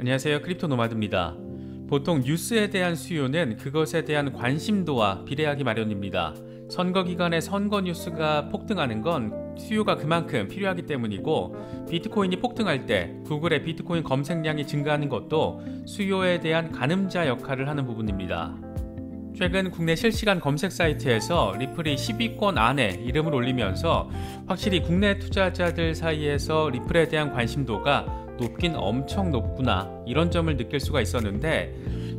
안녕하세요, 크립토 노마드입니다. 보통 뉴스에 대한 수요는 그것에 대한 관심도와 비례하기 마련입니다. 선거 기간에 선거 뉴스가 폭등하는 건 수요가 그만큼 필요하기 때문이고, 비트코인이 폭등할 때 구글의 비트코인 검색량이 증가하는 것도 수요에 대한 가늠자 역할을 하는 부분입니다. 최근 국내 실시간 검색 사이트에서 리플이 10위권 안에 이름을 올리면서 확실히 국내 투자자들 사이에서 리플에 대한 관심도가 높긴 엄청 높구나, 이런 점을 느낄 수가 있었는데,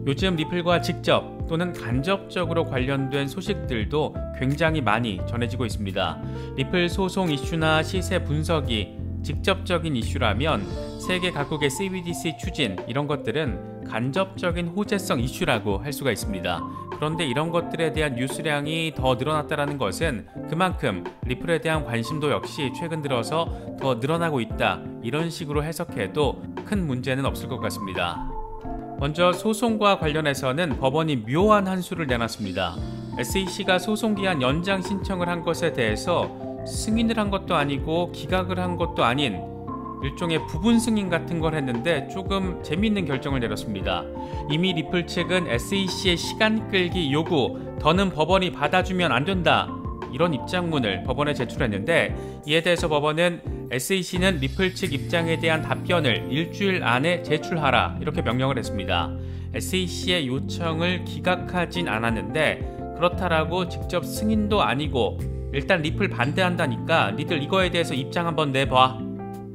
요즘 리플과 직접 또는 간접적으로 관련된 소식들도 굉장히 많이 전해지고 있습니다. 리플 소송 이슈나 시세 분석이 직접적인 이슈라면 세계 각국의 CBDC 추진, 이런 것들은 간접적인 호재성 이슈라고 할 수가 있습니다. 그런데 이런 것들에 대한 뉴스량이 더 늘어났다는 것은 그만큼 리플에 대한 관심도 역시 최근 들어서 더 늘어나고 있다, 이런 식으로 해석해도 큰 문제는 없을 것 같습니다. 먼저 소송과 관련해서는 법원이 묘한 한 수를 내놨습니다. SEC가 소송기한 연장 신청을 한 것에 대해서 승인을 한 것도 아니고 기각을 한 것도 아닌 일종의 부분 승인 같은 걸 했는데 조금 재미있는 결정을 내렸습니다. 이미 리플 측은 SEC의 시간 끌기 요구, 더는 법원이 받아주면 안 된다, 이런 입장문을 법원에 제출했는데, 이에 대해서 법원은 SEC는 리플 측 입장에 대한 답변을 일주일 안에 제출하라, 이렇게 명령을 했습니다. SEC의 요청을 기각하진 않았는데, 그렇다라고 직접 승인도 아니고 일단 리플 반대한다니까 니들 이거에 대해서 입장 한번 내봐,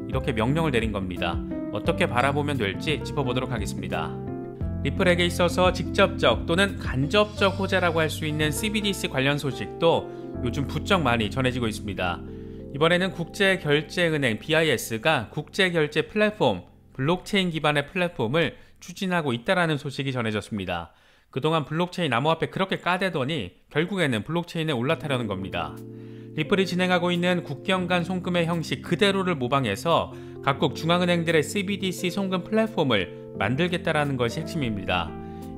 이렇게 명령을 내린 겁니다. 어떻게 바라보면 될지 짚어보도록 하겠습니다. 리플에게 있어서 직접적 또는 간접적 호재라고 할 수 있는 CBDC 관련 소식도 요즘 부쩍 많이 전해지고 있습니다. 이번에는 국제결제은행 BIS가 국제결제 플랫폼, 블록체인 기반의 플랫폼을 추진하고 있다는 소식이 전해졌습니다. 그동안 블록체인 암호화폐 그렇게 까대더니 결국에는 블록체인에 올라타려는 겁니다. 리플이 진행하고 있는 국경 간 송금의 형식 그대로를 모방해서 각국 중앙은행들의 CBDC 송금 플랫폼을 만들겠다라는 것이 핵심입니다.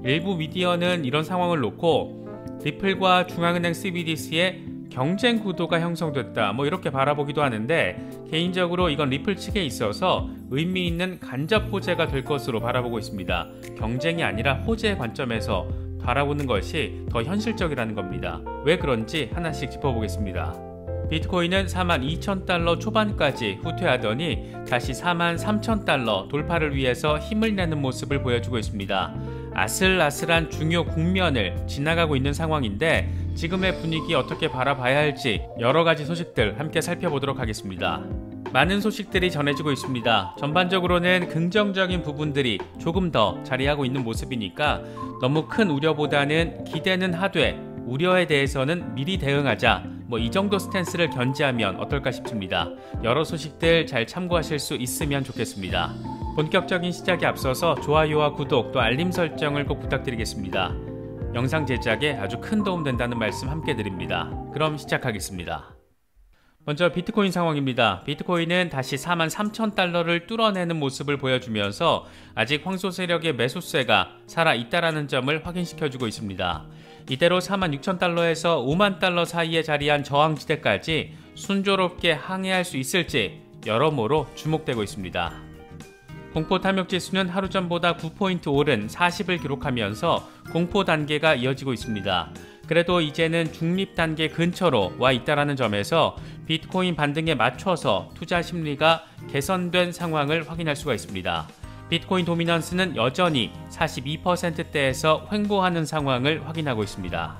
일부 미디어는 이런 상황을 놓고 리플과 중앙은행 CBDC의 경쟁 구도가 형성됐다, 이렇게 바라보기도 하는데, 개인적으로 이건 리플 측에 있어서 의미 있는 간접 호재가 될 것으로 바라보고 있습니다. 경쟁이 아니라 호재의 관점에서 바라보는 것이 더 현실적이라는 겁니다. 왜 그런지 하나씩 짚어보겠습니다. 비트코인은 42,000달러 초반까지 후퇴하더니 다시 43,000달러 돌파를 위해서 힘을 내는 모습을 보여주고 있습니다. 아슬아슬한 중요 국면을 지나가고 있는 상황인데, 지금의 분위기 어떻게 바라봐야 할지 여러가지 소식들 함께 살펴보도록 하겠습니다. 많은 소식들이 전해지고 있습니다. 전반적으로는 긍정적인 부분들이 조금 더 자리하고 있는 모습이니까 너무 큰 우려보다는 기대는 하되 우려에 대해서는 미리 대응하자, 이 정도 스탠스를 견지하면 어떨까 싶습니다. 여러 소식들 잘 참고하실 수 있으면 좋겠습니다. 본격적인 시작에 앞서서 좋아요와 구독 또 알림 설정을 꼭 부탁드리겠습니다. 영상 제작에 아주 큰 도움 된다는 말씀 함께 드립니다. 그럼 시작하겠습니다. 먼저 비트코인 상황입니다. 비트코인은 다시 43,000달러를 뚫어내는 모습을 보여주면서 아직 황소 세력의 매수세가 살아있다는 점을 확인시켜주고 있습니다. 이대로 46,000달러에서 50,000달러 사이에 자리한 저항지대까지 순조롭게 항해할 수 있을지 여러모로 주목되고 있습니다. 공포 탐욕지수는 하루 전보다 9포인트 오른 40을 기록하면서 공포 단계가 이어지고 있습니다. 그래도 이제는 중립 단계 근처로 와 있다는 점에서 비트코인 반등에 맞춰서 투자 심리가 개선된 상황을 확인할 수가 있습니다. 비트코인 도미넌스는 여전히 42%대에서 횡보하는 상황을 확인하고 있습니다.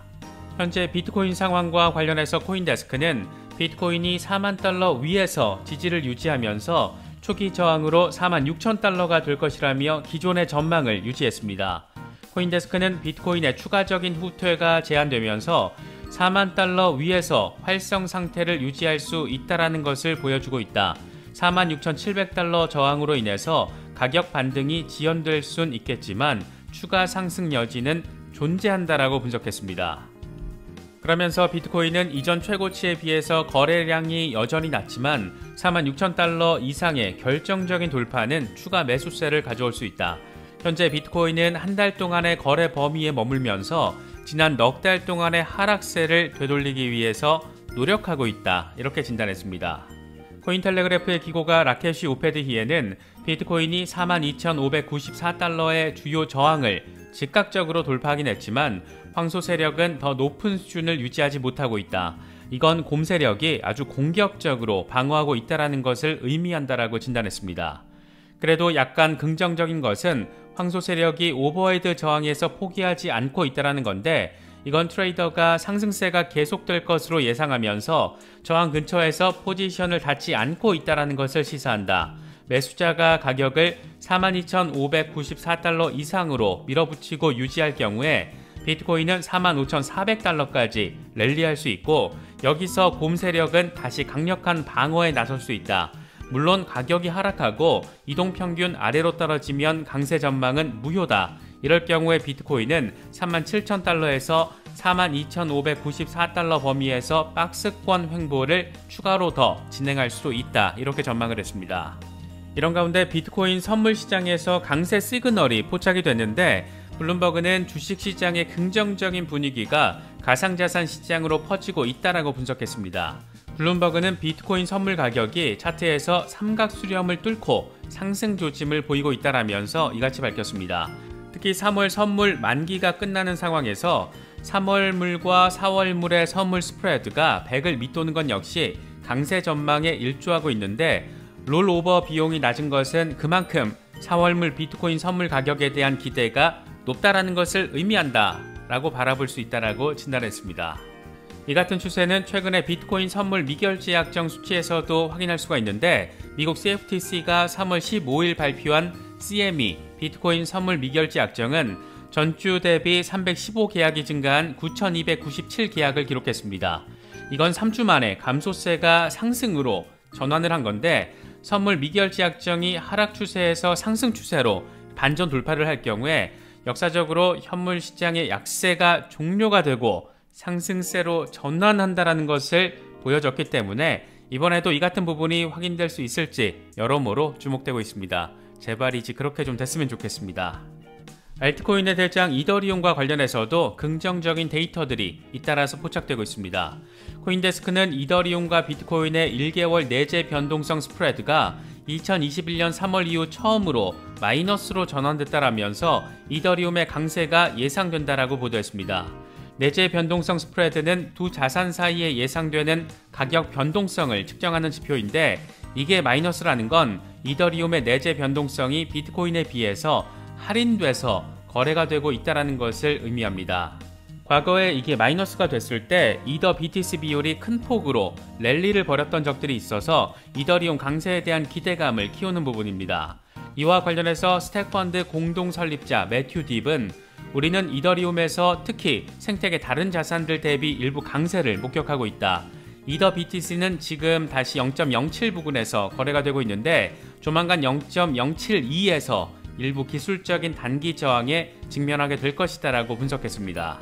현재 비트코인 상황과 관련해서 코인데스크는 비트코인이 40,000달러 위에서 지지를 유지하면서 초기 저항으로 46,000달러가 될 것이라며 기존의 전망을 유지했습니다. 코인데스크는 비트코인의 추가적인 후퇴가 제한되면서 40,000달러 위에서 활성 상태를 유지할 수 있다는 것을 보여주고 있다. 46,700달러 저항으로 인해서 가격 반등이 지연될 순 있겠지만 추가 상승 여지는 존재한다라고 분석했습니다. 그러면서 비트코인은 이전 최고치에 비해서 거래량이 여전히 낮지만 46,000달러 이상의 결정적인 돌파는 추가 매수세를 가져올 수 있다. 현재 비트코인은 한 달 동안의 거래 범위에 머물면서 지난 넉 달 동안의 하락세를 되돌리기 위해서 노력하고 있다, 이렇게 진단했습니다. 코인텔레그래프의 기고가 라케시 오페드히에는 비트코인이 42,594달러의 주요 저항을 즉각적으로 돌파하긴 했지만 황소 세력은 더 높은 수준을 유지하지 못하고 있다. 이건 곰 세력이 아주 공격적으로 방어하고 있다는 것을 의미한다라고 진단했습니다. 그래도 약간 긍정적인 것은 황소 세력이 오버헤드 저항에서 포기하지 않고 있다는 건데, 이건 트레이더가 상승세가 계속될 것으로 예상하면서 저항 근처에서 포지션을 닫지 않고 있다는 것을 시사한다. 매수자가 가격을 42,594달러 이상으로 밀어붙이고 유지할 경우에 비트코인은 45,400달러까지 랠리할 수 있고, 여기서 곰 세력은 다시 강력한 방어에 나설 수 있다. 물론 가격이 하락하고 이동평균 아래로 떨어지면 강세 전망은 무효다. 이럴 경우에 비트코인은 37,000달러에서 42,594달러 범위에서 박스권 횡보를 추가로 더 진행할 수도 있다. 이렇게 전망을 했습니다. 이런 가운데 비트코인 선물 시장에서 강세 시그널이 포착이 됐는데, 블룸버그는 주식시장의 긍정적인 분위기가 가상자산 시장으로 퍼지고 있다라고 분석했습니다. 블룸버그는 비트코인 선물 가격이 차트에서 삼각 수렴을 뚫고 상승 조짐을 보이고 있다라면서 이같이 밝혔습니다. 특히 3월 선물 만기가 끝나는 상황에서 3월물과 4월물의 선물 스프레드가 100을 밑도는 건 역시 강세 전망에 일조하고 있는데, 롤오버 비용이 낮은 것은 그만큼 4월물 비트코인 선물 가격에 대한 기대가 높다라는 것을 의미한다 라고 바라볼 수 있다라고 진단했습니다. 이 같은 추세는 최근에 비트코인 선물 미결제 약정 수치에서도 확인할 수가 있는데, 미국 CFTC가 3월 15일 발표한 CME 비트코인 선물 미결제 약정은 전주 대비 315계약이 증가한 9,297계약을 기록했습니다. 이건 3주 만에 감소세가 상승으로 전환을 한 건데, 선물 미결제 약정이 하락 추세에서 상승 추세로 반전 돌파를 할 경우에 역사적으로 현물 시장의 약세가 종료가 되고 상승세로 전환한다는 것을 보여줬기 때문에 이번에도 이 같은 부분이 확인될 수 있을지 여러모로 주목되고 있습니다. 제발이지 그렇게 좀 됐으면 좋겠습니다. 알트코인의 대장 이더리움과 관련해서도 긍정적인 데이터들이 잇따라서 포착되고 있습니다. 코인데스크는 이더리움과 비트코인의 1개월 내재 변동성 스프레드가 2021년 3월 이후 처음으로 마이너스로 전환됐다라면서 이더리움의 강세가 예상된다라고 보도했습니다. 내재 변동성 스프레드는 두 자산 사이에 예상되는 가격 변동성을 측정하는 지표인데, 이게 마이너스라는 건 이더리움의 내재 변동성이 비트코인에 비해서 할인돼서 거래가 되고 있다는 것을 의미합니다. 과거에 이게 마이너스가 됐을 때 이더 BTC 비율이 큰 폭으로 랠리를 벌였던 적들이 있어서 이더리움 강세에 대한 기대감을 키우는 부분입니다. 이와 관련해서 스택펀드 공동 설립자 매튜 딥은 우리는 이더리움에서 특히 생태계 다른 자산들 대비 일부 강세를 목격하고 있다. 이더 BTC는 지금 다시 0.07 부근에서 거래가 되고 있는데, 조만간 0.072에서 일부 기술적인 단기 저항에 직면하게 될 것이다 라고 분석했습니다.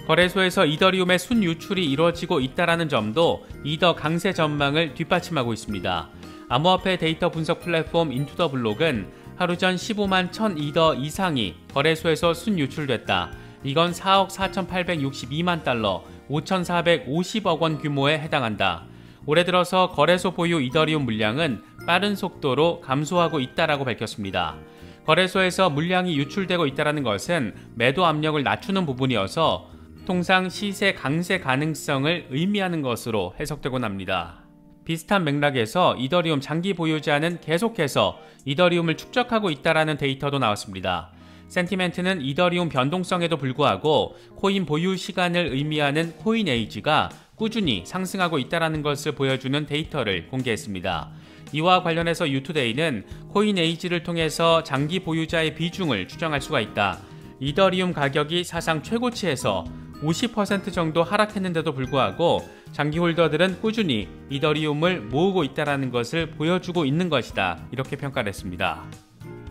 거래소에서 이더리움의 순유출이 이루어지고 있다는 점도 이더 강세 전망을 뒷받침하고 있습니다. 암호화폐 데이터 분석 플랫폼 인투더블록은 하루 전 15만 1000 이더 이상이 거래소에서 순유출됐다. 이건 4억 4,862만 달러, 5,450억 원 규모에 해당한다. 올해 들어서 거래소 보유 이더리움 물량은 빠른 속도로 감소하고 있다라고 밝혔습니다. 거래소에서 물량이 유출되고 있다는 것은 매도 압력을 낮추는 부분이어서 통상 시세 강세 가능성을 의미하는 것으로 해석되곤 합니다. 비슷한 맥락에서 이더리움 장기 보유자는 계속해서 이더리움을 축적하고 있다는 데이터도 나왔습니다. 센티멘트는 이더리움 변동성에도 불구하고 코인 보유 시간을 의미하는 코인에이지가 꾸준히 상승하고 있다는 것을 보여주는 데이터를 공개했습니다. 이와 관련해서 유투데이는 코인에이지를 통해서 장기 보유자의 비중을 추정할 수가 있다. 이더리움 가격이 사상 최고치에서 50% 정도 하락했는데도 불구하고 장기 홀더들은 꾸준히 이더리움을 모으고 있다는 것을 보여주고 있는 것이다. 이렇게 평가를 했습니다.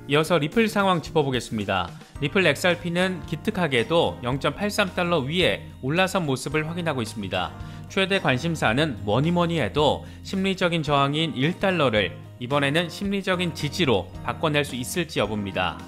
이어서 리플 상황 짚어보겠습니다. 리플 XRP는 기특하게도 0.83달러 위에 올라선 모습을 확인하고 있습니다. 최대 관심사는 뭐니뭐니 해도 심리적인 저항인 1달러를 이번에는 심리적인 지지로 바꿔낼 수 있을지 여부입니다.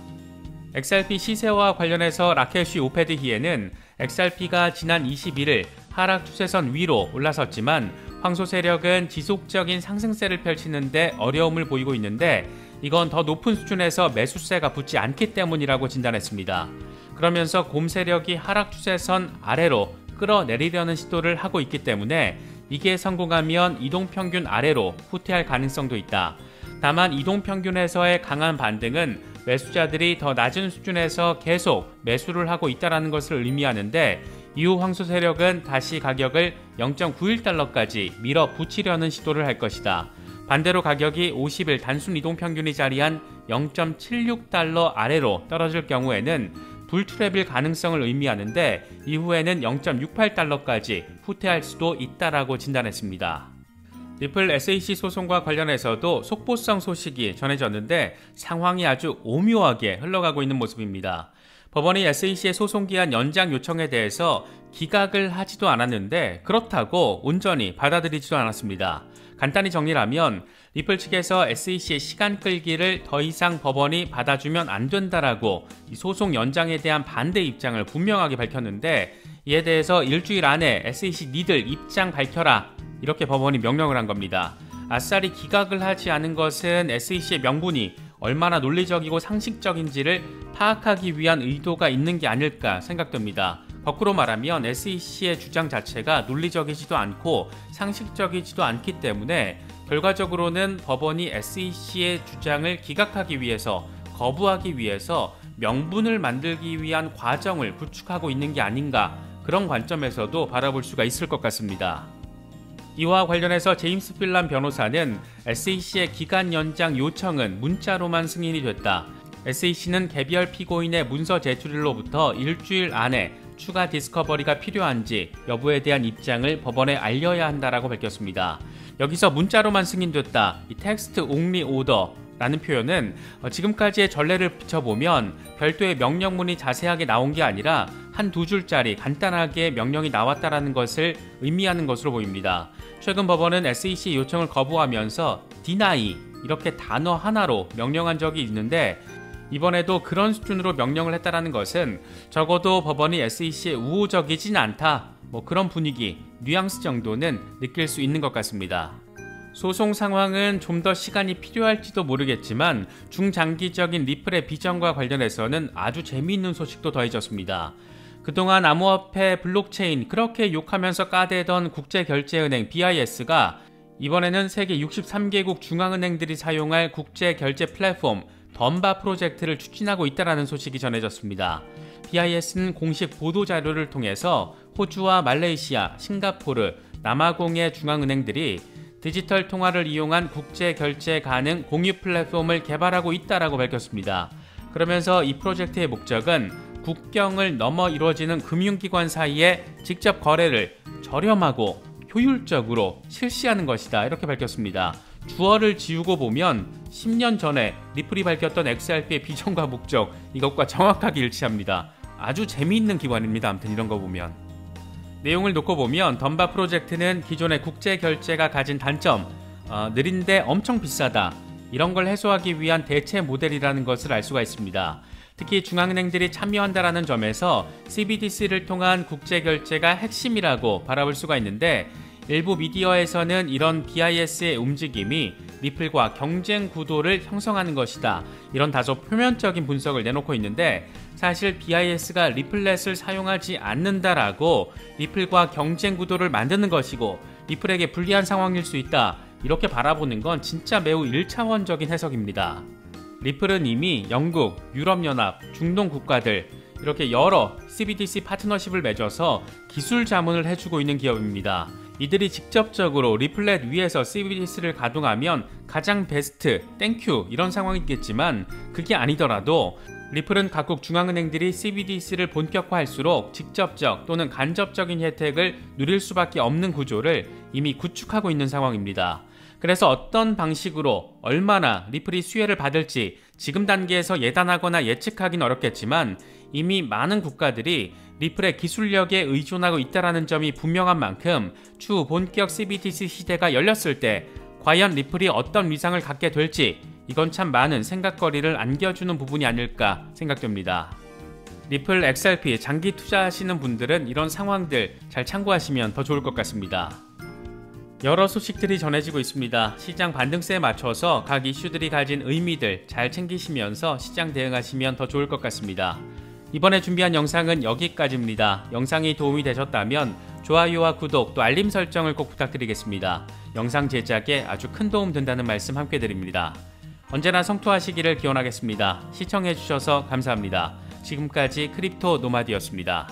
XRP 시세와 관련해서 라켓쉬 오페드히에는 XRP가 지난 21일 하락 추세선 위로 올라섰지만 황소 세력은 지속적인 상승세를 펼치는데 어려움을 보이고 있는데, 이건 더 높은 수준에서 매수세가 붙지 않기 때문이라고 진단했습니다. 그러면서 곰 세력이 하락 추세선 아래로 끌어내리려는 시도를 하고 있기 때문에 이게 성공하면 이동평균 아래로 후퇴할 가능성도 있다. 다만 이동평균에서의 강한 반등은 매수자들이 더 낮은 수준에서 계속 매수를 하고 있다는 것을 의미하는데 이후 황소 세력은 다시 가격을 0.91달러까지 밀어붙이려는 시도를 할 것이다. 반대로 가격이 50일 단순 이동평균이 자리한 0.76달러 아래로 떨어질 경우에는 불트랩일 가능성을 의미하는데 이후에는 0.68달러까지 후퇴할 수도 있다라고 진단했습니다. 리플 SEC 소송과 관련해서도 속보성 소식이 전해졌는데 상황이 아주 오묘하게 흘러가고 있는 모습입니다. 법원이 SEC의 소송기한 연장 요청에 대해서 기각을 하지도 않았는데 그렇다고 온전히 받아들이지도 않았습니다. 간단히 정리를 하면 리플 측에서 SEC의 시간 끌기를 더 이상 법원이 받아주면 안 된다라고 이 소송 연장에 대한 반대 입장을 분명하게 밝혔는데 이에 대해서 일주일 안에 SEC 니들 입장 밝혀라 이렇게 법원이 명령을 한 겁니다. 아싸리 기각을 하지 않은 것은 SEC의 명분이 얼마나 논리적이고 상식적인지를 파악하기 위한 의도가 있는 게 아닐까 생각됩니다. 거꾸로 말하면 SEC의 주장 자체가 논리적이지도 않고 상식적이지도 않기 때문에 결과적으로는 법원이 SEC의 주장을 기각하기 위해서 거부하기 위해서 명분을 만들기 위한 과정을 구축하고 있는 게 아닌가 그런 관점에서도 바라볼 수가 있을 것 같습니다. 이와 관련해서 제임스 필란 변호사는 SEC의 기간 연장 요청은 문자로만 승인이 됐다. SEC는 개별 피고인의 문서 제출일로부터 일주일 안에 추가 디스커버리가 필요한지 여부에 대한 입장을 법원에 알려야 한다라고 밝혔습니다. 여기서 문자로만 승인됐다. 이 텍스트 옹리 오더라는 표현은 지금까지의 전례를 비춰보면 별도의 명령문이 자세하게 나온 게 아니라 한두 줄짜리 간단하게 명령이 나왔다라는 것을 의미하는 것으로 보입니다. 최근 법원은 SEC 요청을 거부하면서 deny 이렇게 단어 하나로 명령한 적이 있는데 이번에도 그런 수준으로 명령을 했다라는 것은 적어도 법원이 SEC에 우호적이진 않다 그런 분위기, 뉘앙스 정도는 느낄 수 있는 것 같습니다. 소송 상황은 좀 더 시간이 필요할지도 모르겠지만 중장기적인 리플의 비전과 관련해서는 아주 재미있는 소식도 더해졌습니다. 그동안 암호화폐 블록체인 그렇게 욕하면서 까대던 국제결제은행 BIS가 이번에는 세계 63개국 중앙은행들이 사용할 국제결제 플랫폼 덤바 프로젝트를 추진하고 있다는 소식이 전해졌습니다. BIS는 공식 보도자료를 통해서 호주와 말레이시아, 싱가포르, 남아공의 중앙은행들이 디지털 통화를 이용한 국제결제 가능 공유 플랫폼을 개발하고 있다고 밝혔습니다. 그러면서 이 프로젝트의 목적은 국경을 넘어 이루어지는 금융기관 사이에 직접 거래를 저렴하고 효율적으로 실시하는 것이다 이렇게 밝혔습니다. 주어를 지우고 보면 10년 전에 리플이 밝혔던 XRP의 비전과 목적 이것과 정확하게 일치합니다. 아주 재미있는 기관입니다. 아무튼 이런 거 보면 내용을 놓고 보면 덤바 프로젝트는 기존의 국제결제가 가진 단점 느린데 엄청 비싸다 이런 걸 해소하기 위한 대체 모델이라는 것을 알 수가 있습니다. 특히 중앙은행들이 참여한다는 점에서 CBDC를 통한 국제결제가 핵심이라고 바라볼 수가 있는데 일부 미디어에서는 이런 BIS의 움직임이 리플과 경쟁 구도를 형성하는 것이다 이런 다소 표면적인 분석을 내놓고 있는데 사실 BIS가 리플렛을 사용하지 않는다라고 리플과 경쟁 구도를 만드는 것이고 리플에게 불리한 상황일 수 있다 이렇게 바라보는 건 진짜 매우 1차원적인 해석입니다. 리플은 이미 영국, 유럽연합, 중동 국가들 이렇게 여러 CBDC 파트너십을 맺어서 기술 자문을 해주고 있는 기업입니다. 이들이 직접적으로 리플렛 위에서 CBDC를 가동하면 가장 베스트, 땡큐 이런 상황이겠지만 그게 아니더라도 리플은 각국 중앙은행들이 CBDC를 본격화할수록 직접적 또는 간접적인 혜택을 누릴 수밖에 없는 구조를 이미 구축하고 있는 상황입니다. 그래서 어떤 방식으로 얼마나 리플이 수혜를 받을지 지금 단계에서 예단하거나 예측하긴 어렵겠지만 이미 많은 국가들이 리플의 기술력에 의존하고 있다는 점이 분명한 만큼 추후 본격 CBDC 시대가 열렸을 때 과연 리플이 어떤 위상을 갖게 될지 이건 참 많은 생각거리를 안겨주는 부분이 아닐까 생각됩니다. 리플 XRP 장기 투자하시는 분들은 이런 상황들 잘 참고하시면 더 좋을 것 같습니다. 여러 소식들이 전해지고 있습니다. 시장 반등세에 맞춰서 각 이슈들이 가진 의미들 잘 챙기시면서 시장 대응하시면 더 좋을 것 같습니다. 이번에 준비한 영상은 여기까지입니다. 영상이 도움이 되셨다면 좋아요와 구독 또 알림 설정을 꼭 부탁드리겠습니다. 영상 제작에 아주 큰 도움 된다는 말씀 함께 드립니다. 언제나 성투하시기를 기원하겠습니다. 시청해주셔서 감사합니다. 지금까지 크립토 노마드였습니다.